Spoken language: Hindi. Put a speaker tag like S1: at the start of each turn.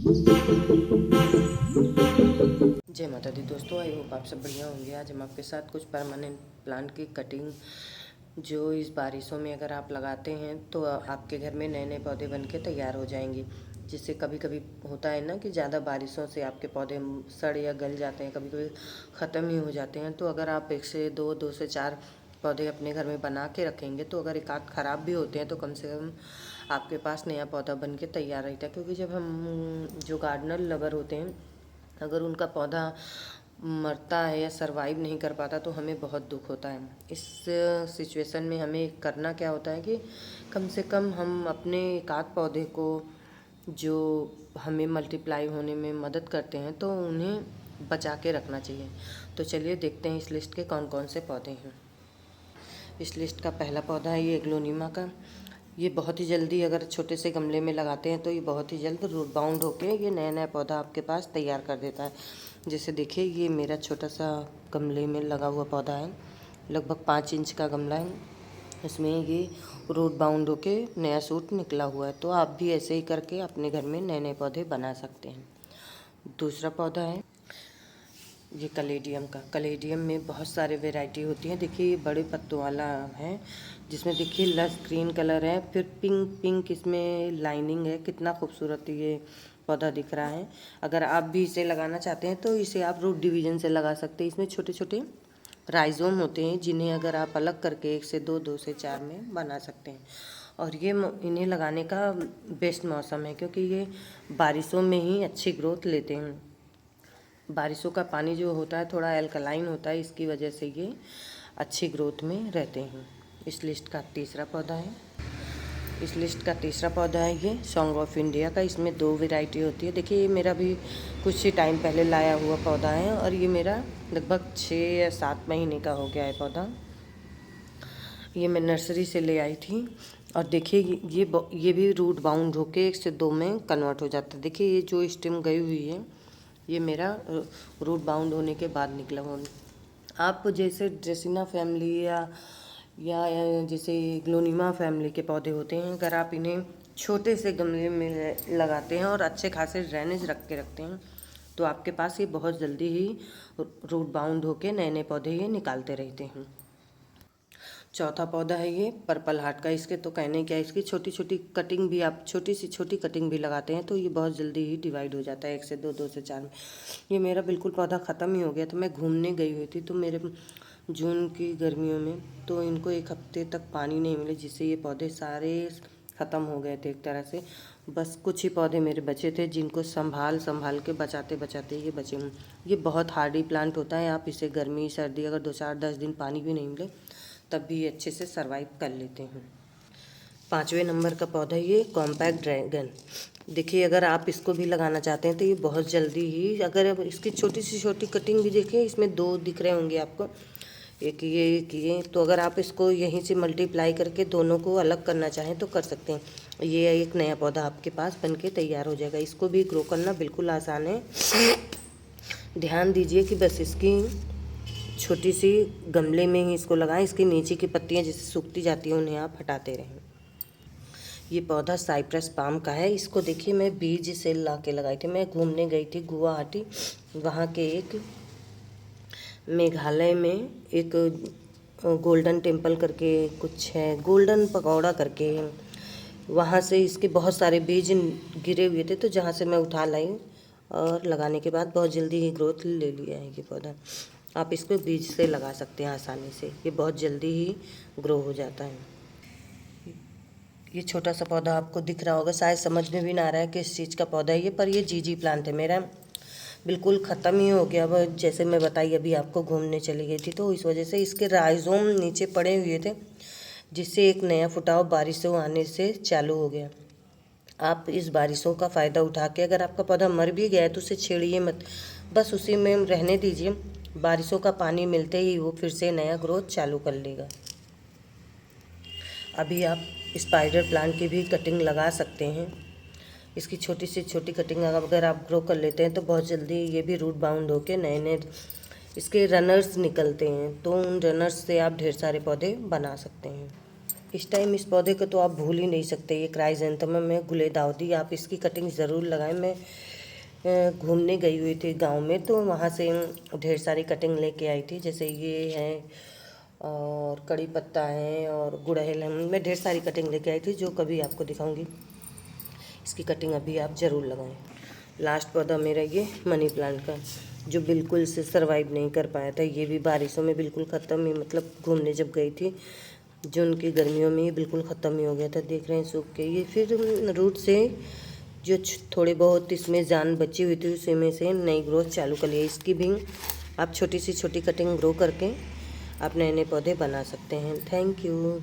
S1: जय माता दी दोस्तों, आई होप आप सब बढ़िया होंगे। आज हम आपके साथ कुछ परमानेंट प्लांट की कटिंग जो इस बारिशों में अगर आप लगाते हैं तो आपके घर में नए नए पौधे बन के तैयार हो जाएंगे। जिससे कभी कभी होता है ना कि ज़्यादा बारिशों से आपके पौधे सड़ या गल जाते हैं, कभी कभी ख़त्म ही हो जाते हैं। तो अगर आप एक से दो से चार पौधे अपने घर में बना के रखेंगे तो अगर एक आध ख़राब भी होते हैं तो कम से कम आपके पास नया पौधा बन के तैयार रहता है। क्योंकि जब हम जो गार्डनर लवर होते हैं, अगर उनका पौधा मरता है या सरवाइव नहीं कर पाता तो हमें बहुत दुख होता है। इस सिचुएशन में हमें करना क्या होता है कि कम से कम हम अपने एक आध पौधे को जो हमें मल्टीप्लाई होने में मदद करते हैं तो उन्हें बचा के रखना चाहिए। तो चलिए देखते हैं इस लिस्ट के कौन कौन से पौधे हैं। इस लिस्ट का पहला पौधा है ये एग्लोनिमा का। ये बहुत ही जल्दी अगर छोटे से गमले में लगाते हैं तो ये बहुत ही जल्द रूट बाउंड होके ये नया नया पौधा आपके पास तैयार कर देता है। जैसे देखिए ये मेरा छोटा सा गमले में लगा हुआ पौधा है, लगभग 5 इंच का गमला है। इसमें ये रूट बाउंड होके नया सूट निकला हुआ है। तो आप भी ऐसे ही करके अपने घर में नए नए पौधे बना सकते हैं। दूसरा पौधा है ये कलेडियम का। कलेडियम में बहुत सारे वैरायटी होती हैं। देखिए ये बड़े पत्तों वाला है जिसमें देखिए लस ग्रीन कलर है, फिर पिंक पिंक इसमें लाइनिंग है। कितना खूबसूरत ये पौधा दिख रहा है। अगर आप भी इसे लगाना चाहते हैं तो इसे आप रूट डिवीजन से लगा सकते हैं। इसमें छोटे छोटे राइजोम होते हैं जिन्हें अगर आप अलग करके 1 से 2, 2 से 4 में बना सकते हैं। और ये इन्हें लगाने का बेस्ट मौसम है क्योंकि ये बारिशों में ही अच्छी ग्रोथ लेते हैं। बारिशों का पानी जो होता है थोड़ा एल्कलाइन होता है, इसकी वजह से ये अच्छी ग्रोथ में रहते हैं। इस लिस्ट का तीसरा पौधा है ये सॉन्ग ऑफ इंडिया का। इसमें 2 वैरायटी होती है। देखिए ये मेरा भी कुछ ही टाइम पहले लाया हुआ पौधा है और ये मेरा लगभग 6 या 7 महीने का हो गया है पौधा। ये मैं नर्सरी से ले आई थी और देखिए ये भी रूट बाउंड होके 1 से 2 में कन्वर्ट हो जाता है। देखिए ये जो स्टेम गई हुई है ये मेरा रूट बाउंड होने के बाद निकला हुआ। आप जैसे ड्रेसिना फैमिली या जैसे ग्लोनिमा फैमिली के पौधे होते हैं, अगर आप इन्हें छोटे से गमले में लगाते हैं और अच्छे खासे ड्रेनेज रख के रखते हैं तो आपके पास ये बहुत जल्दी ही रूट बाउंड होके नए नए पौधे ये निकालते रहते हैं। चौथा पौधा है ये पर्पल हार्ट का। इसके तो कहने क्या, इसकी छोटी छोटी कटिंग भी आप छोटी कटिंग भी लगाते हैं तो ये बहुत जल्दी ही डिवाइड हो जाता है 1 से 2, 2 से 4 में। ये मेरा बिल्कुल पौधा ख़त्म ही हो गया था। मैं घूमने गई हुई थी तो मेरे जून की गर्मियों में तो इनको 1 हफ्ते तक पानी नहीं मिले जिससे ये पौधे सारे ख़त्म हो गए थे एक तरह से। बस कुछ ही पौधे मेरे बचे थे जिनको संभाल के बचाते बचाते ये बचे हुए। ये बहुत हार्डी प्लांट होता है। आप इसे गर्मी सर्दी अगर 2, 4, 10 दिन पानी भी नहीं मिले तब भी ये अच्छे से सर्वाइव कर लेते हैं। 5वें नंबर का पौधा ये कॉम्पैक्ट ड्रैगन। देखिए अगर आप इसको भी लगाना चाहते हैं तो ये बहुत जल्दी ही, अगर अब इसकी छोटी सी छोटी कटिंग भी देखिए, इसमें 2 दिख रहे होंगे आपको, एक ये। तो अगर आप इसको यहीं से मल्टीप्लाई करके दोनों को अलग करना चाहें तो कर सकते हैं। ये एक नया पौधा आपके पास बन के तैयार हो जाएगा। इसको भी ग्रो करना बिल्कुल आसान है। ध्यान दीजिए कि बस इसकी छोटी सी गमले में ही इसको लगाएं। इसके नीचे की पत्तियां जैसे सूखती जाती हैं उन्हें आप हटाते रहें। ये पौधा साइप्रस पाम का है। इसको देखिए मैं बीज से ला के लगाई थी। मैं घूमने गई थी गुवाहाटी, वहाँ के एक मेघालय में एक गोल्डन टेम्पल करके कुछ है, गोल्डन पकौड़ा करके है, वहाँ से इसके बहुत सारे बीज गिरे हुए थे तो जहाँ से मैं उठा लाई और लगाने के बाद बहुत जल्दी ही ग्रोथ ले लिया है ये पौधा। आप इसको बीज से लगा सकते हैं आसानी से, ये बहुत जल्दी ही ग्रो हो जाता है। ये छोटा सा पौधा आपको दिख रहा होगा, शायद समझ में भी ना आ रहा है किस चीज़ का पौधा है ये, पर ये जीजी प्लांट है। मेरा बिल्कुल ख़त्म ही हो गया वो, जैसे मैं बताई अभी आपको घूमने चली गई थी तो इस वजह से इसके राइजोम नीचे पड़े हुए थे जिससे एक नया फुटाव बारिशों आने से चालू हो गया। आप इस बारिशों का फ़ायदा उठा के अगर आपका पौधा मर भी गया है तो उसे छेड़िए मत, बस उसी में रहने दीजिए। बारिशों का पानी मिलते ही वो फिर से नया ग्रोथ चालू कर लेगा। अभी आप स्पाइडर प्लांट की भी कटिंग लगा सकते हैं। इसकी छोटी से छोटी कटिंग अगर आप ग्रो कर लेते हैं तो बहुत जल्दी ये भी रूट बाउंड होके नए नए इसके रनर्स निकलते हैं तो उन रनर्स से आप ढेर सारे पौधे बना सकते हैं। इस टाइम इस पौधे को तो आप भूल ही नहीं सकते। ये क्राइजेंथेमम में गुलेदाउदी, आप इसकी कटिंग ज़रूर लगाएं। मैं घूमने गई हुई थी गांव में, तो वहाँ से ढेर सारी कटिंग लेके आई थी। जैसे ये है और कड़ी पत्ता है और गुड़हल है, मैं ढेर सारी कटिंग लेके आई थी जो कभी आपको दिखाऊंगी। इसकी कटिंग अभी आप ज़रूर लगाएं। लास्ट पौधा मेरा ये मनी प्लांट का, जो बिल्कुल से सरवाइव नहीं कर पाया था। ये भी बारिशों में बिल्कुल ख़त्म ही, मतलब घूमने जब गई थी जून की गर्मियों में, ये बिल्कुल ख़त्म ही हो गया था। देख रहे हैं सूख के। ये फिर रूट से जो थोड़े बहुत इसमें जान बची हुई थी उसी में से नई ग्रोथ चालू कर लिया। इसकी भी आप छोटी सी छोटी कटिंग ग्रो करके आप नए नए पौधे बना सकते हैं। Thank you.